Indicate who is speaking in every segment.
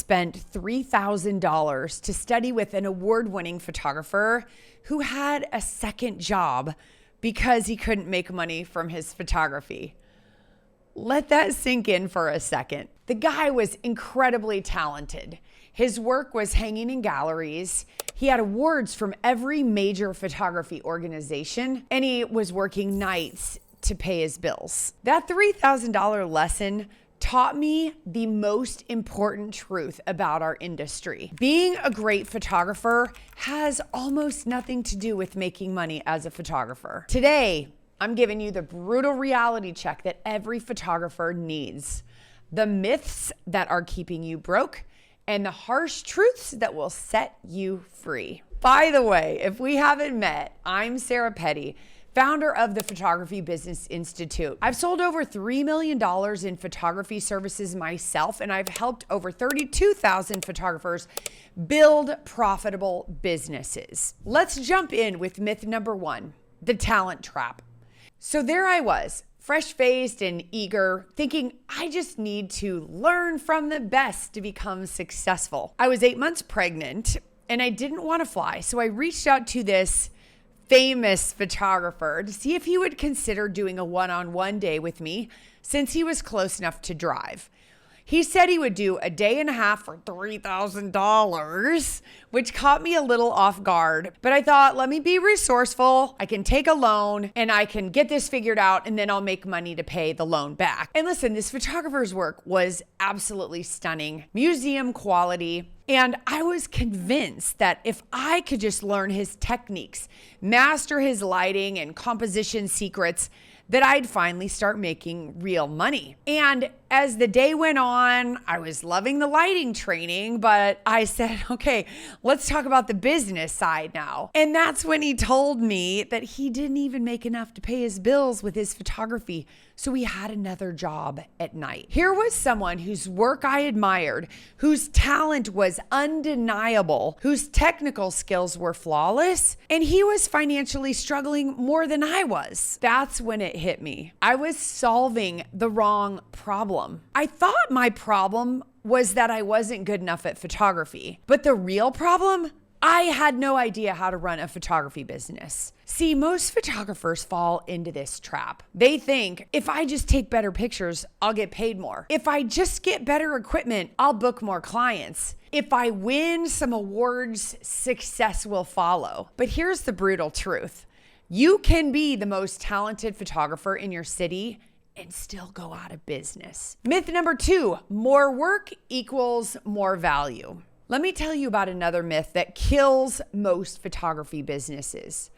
Speaker 1: spent $3,000 to study with an award-winning photographer who had a second job because he couldn't make money from his photography. Let that sink in for a second. The guy was incredibly talented. His work was hanging in galleries. He had awards from every major photography organization, and he was working nights to pay his bills. That $3,000 lesson taught me the most important truth about our industry. Being a great photographer has almost nothing to do with making money as a photographer. Today, I'm giving you the brutal reality check that every photographer needs. The myths that are keeping you broke and the harsh truths that will set you free. By the way, if we haven't met, I'm Sarah Petty, founder of the Photography Business Institute. I've sold over $3 million in photography services myself, and I've helped over 32,000 photographers build profitable businesses. Let's jump in with myth number 1, the talent trap. So there I was, fresh-faced and eager, thinking I just need to learn from the best to become successful. I was 8 months pregnant, and I didn't want to fly, so I reached out to this famous photographer to see if he would consider doing a one-on-one day with me since he was close enough to drive. He said he would do a day and a half for $3,000, which caught me a little off guard. But I thought, let me be resourceful. I can take a loan and I can get this figured out, and then I'll make money to pay the loan back. And listen, this photographer's work was absolutely stunning, museum quality. And I was convinced that if I could just learn his techniques, master his lighting and composition secrets, that I'd finally start making real money. And as the day went on, I was loving the lighting training, but I said, okay, let's talk about the business side now. And that's when he told me that he didn't even make enough to pay his bills with his photography, so he had another job at night. Here was someone whose work I admired, whose talent was undeniable, whose technical skills were flawless, and he was financially struggling more than I was. That's when it hit me. I was solving the wrong problem. I thought my problem was that I wasn't good enough at photography, but the real problem, I had no idea how to run a photography business. See, most photographers fall into this trap. They think, if I just take better pictures, I'll get paid more. If I just get better equipment, I'll book more clients. If I win some awards, success will follow. But here's the brutal truth. You can be the most talented photographer in your city and still go out of business. Myth number 2, more work equals more value. Let me tell you about another myth that kills most photography businesses.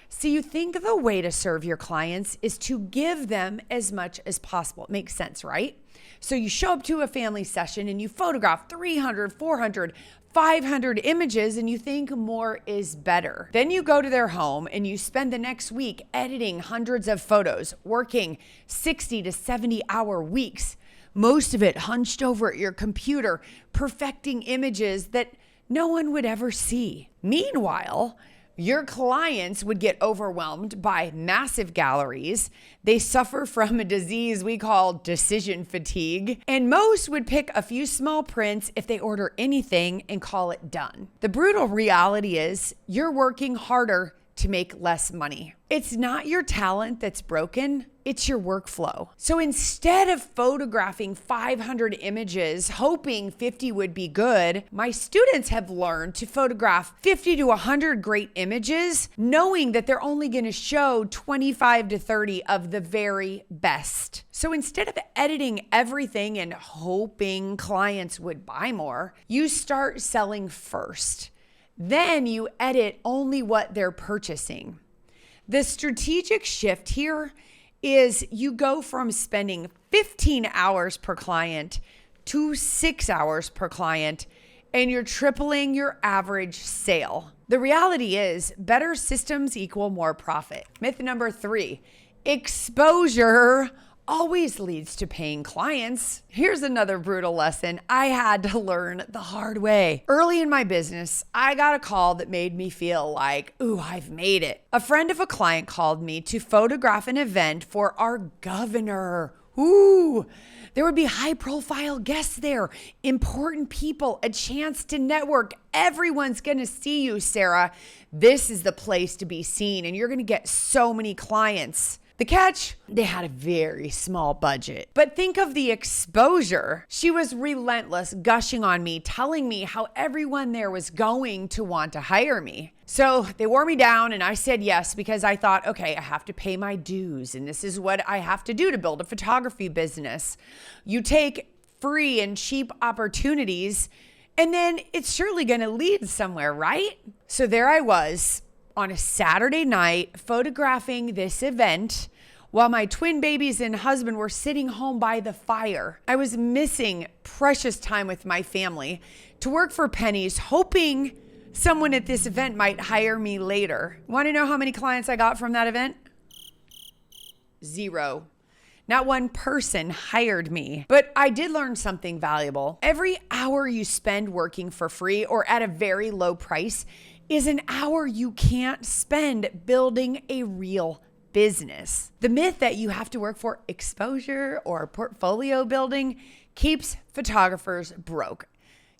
Speaker 1: So you think the way to serve your clients is to give them as much as possible. It makes sense, right? So you show up to a family session and you photograph 300, 400, 500 images and you think more is better. Then you go to their home and you spend the next week editing hundreds of photos, working 60 to 70-hour weeks, most of it hunched over at your computer, perfecting images that no one would ever see. Meanwhile, your clients would get overwhelmed by massive galleries. They suffer from a disease we call decision fatigue, and most would pick a few small prints if they order anything and call it done. The brutal reality is you're working harder to make less money. It's not your talent that's broken, it's your workflow. So instead of photographing 500 images, hoping 50 would be good, my students have learned to photograph 50 to 100 great images, knowing that they're only gonna show 25 to 30 of the very best. So instead of editing everything and hoping clients would buy more, you start selling first. Then you edit only what they're purchasing. The strategic shift here is you go from spending 15 hours per client to 6 hours per client, and you're tripling your average sale. The reality is better systems equal more profit. Myth number 3, exposure always leads to paying clients. Here's another brutal lesson I had to learn the hard way. Early in my business, I got a call that made me feel like, ooh, I've made it. A friend of a client called me to photograph an event for our governor. Ooh, there would be high profile guests there, important people, a chance to network. Everyone's going to see you, Sarah. This is the place to be seen, and you're going to get so many clients. The catch, they had a very small budget. But think of the exposure. She was relentless, gushing on me, telling me how everyone there was going to want to hire me. So they wore me down and I said yes because I thought, okay, I have to pay my dues and this is what I have to do to build a photography business. You take free and cheap opportunities and then it's surely going to lead somewhere, right? So there I was on a Saturday night photographing this event while my twin babies and husband were sitting home by the fire. I was missing precious time with my family to work for pennies, hoping someone at this event might hire me later. Want to know how many clients I got from that event? 0. Not one person hired me, but I did learn something valuable. Every hour you spend working for free or at a very low price is an hour you can't spend building a real business. The myth that you have to work for exposure or portfolio building keeps photographers broke.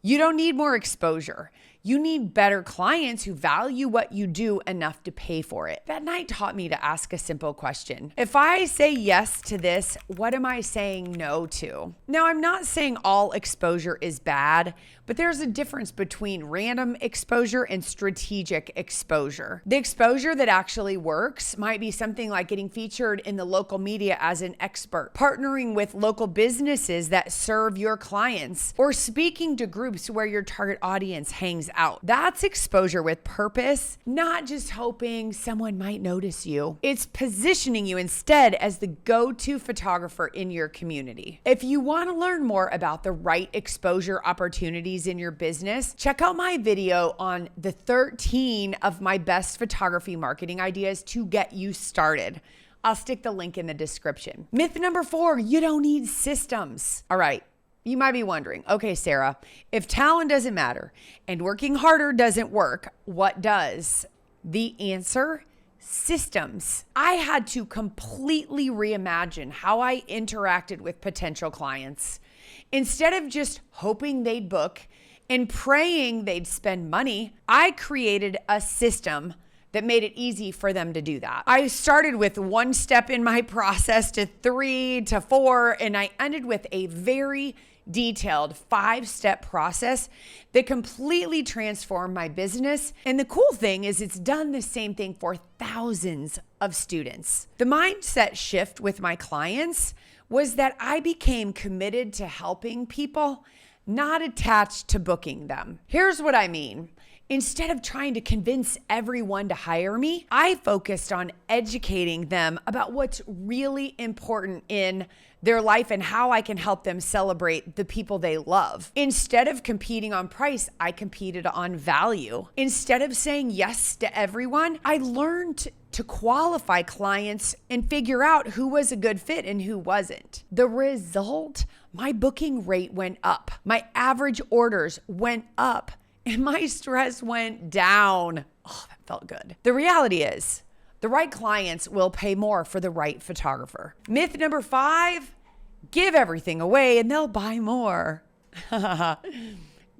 Speaker 1: You don't need more exposure. You need better clients who value what you do enough to pay for it. That night taught me to ask a simple question. If I say yes to this, what am I saying no to? Now, I'm not saying all exposure is bad, but there's a difference between random exposure and strategic exposure. The exposure that actually works might be something like getting featured in the local media as an expert, partnering with local businesses that serve your clients, or speaking to groups where your target audience hangs out. That's exposure with purpose, not just hoping someone might notice you. It's positioning you instead as the go-to photographer in your community. If you want to learn more about the right exposure opportunities in your business, check out my video on the 13 of my best photography marketing ideas to get you started. I'll stick the link in the description. Myth number 4, you don't need systems. All right. You might be wondering, okay, Sarah, if talent doesn't matter and working harder doesn't work, what does? The answer, systems. I had to completely reimagine how I interacted with potential clients. Instead of just hoping they'd book and praying they'd spend money, I created a system that made it easy for them to do that. I started with 1 step in my process to 3 to 4, and I ended with a very detailed 5-step process that completely transformed my business. And the cool thing is it's done the same thing for thousands of students. The mindset shift with my clients was that I became committed to helping people, not attached to booking them. Here's what I mean. Instead of trying to convince everyone to hire me, I focused on educating them about what's really important in their life and how I can help them celebrate the people they love. Instead of competing on price, I competed on value. Instead of saying yes to everyone, I learned to qualify clients and figure out who was a good fit and who wasn't. The result, my booking rate went up. My average orders went up. And my stress went down. Oh, that felt good. The reality is, the right clients will pay more for the right photographer. Myth number 5, give everything away and they'll buy more.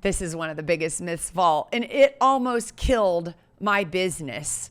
Speaker 1: This is one of the biggest myths of all, and it almost killed my business.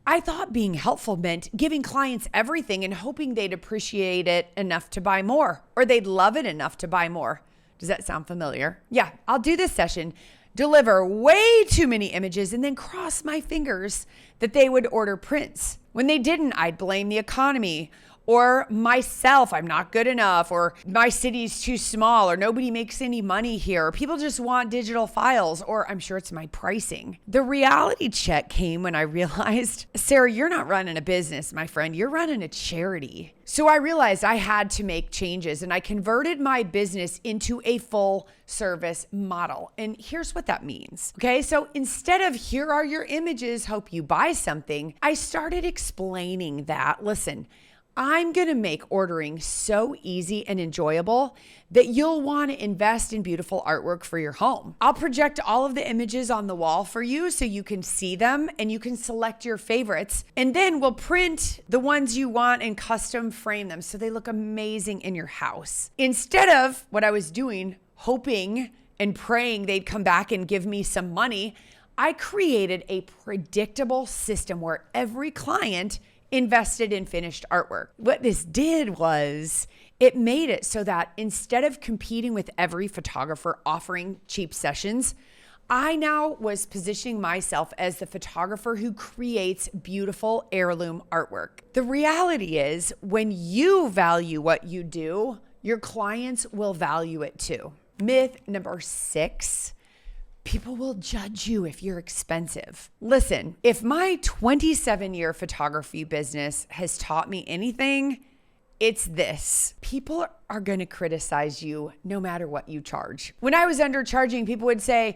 Speaker 1: I thought being helpful meant giving clients everything and hoping they'd appreciate it enough to buy more, or they'd love it enough to buy more. Does that sound familiar? Yeah, I'll do this session. Deliver way too many images and then cross my fingers that they would order prints. When they didn't, I'd blame the economy or myself. I'm not good enough, or my city's too small, or nobody makes any money here, or people just want digital files, or I'm sure it's my pricing. The reality check came when I realized, Sarah, you're not running a business, my friend. You're running a charity. So I realized I had to make changes, and I converted my business into a full service model. And here's what that means. Okay, so instead of here are your images, hope you buy something, I started explaining that, listen, I'm going to make ordering so easy and enjoyable that you'll want to invest in beautiful artwork for your home. I'll project all of the images on the wall for you so you can see them and you can select your favorites. And then we'll print the ones you want and custom frame them so they look amazing in your house. Instead of what I was doing, hoping and praying they'd come back and give me some money, I created a predictable system where every client invested in finished artwork. What this did was it made it so that instead of competing with every photographer offering cheap sessions, I now was positioning myself as the photographer who creates beautiful heirloom artwork. The reality is, when you value what you do, your clients will value it too. Myth number 6. People will judge you if you're expensive. Listen, if my 27-year photography business has taught me anything, it's this. People are going to criticize you no matter what you charge. When I was undercharging, people would say,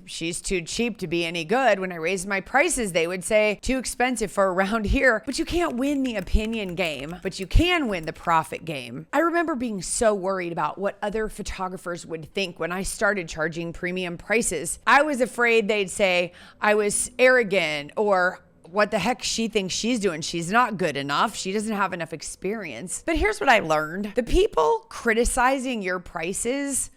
Speaker 1: she's too cheap to be any good. When I raised my prices, they would say, too expensive for around here. But you can't win the opinion game, but you can win the profit game. I remember being so worried about what other photographers would think when I started charging premium prices. I was afraid they'd say I was arrogant, or what the heck she thinks she's doing. She's not good enough. She doesn't have enough experience. But here's what I learned. The people criticizing your prices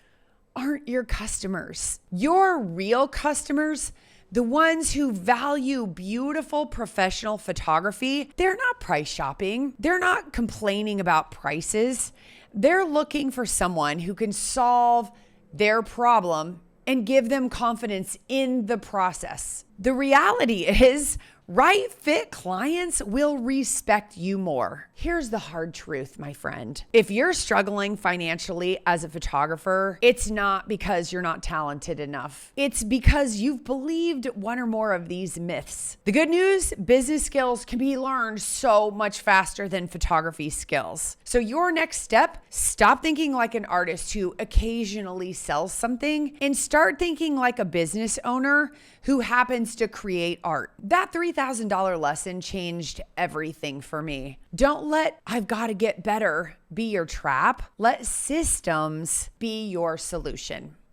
Speaker 1: aren't your customers. Your real customers, the ones who value beautiful professional photography, they're not price shopping. They're not complaining about prices. They're looking for someone who can solve their problem and give them confidence in the process. The reality is, right fit clients will respect you more. Here's the hard truth, my friend. If you're struggling financially as a photographer, it's not because you're not talented enough. It's because you've believed one or more of these myths. The good news, business skills can be learned so much faster than photography skills. So your next step, stop thinking like an artist who occasionally sells something and start thinking like a business owner who happens to create art. That $3,000 lesson changed everything for me. Don't let "I've got to get better" be your trap. Let systems be your solution.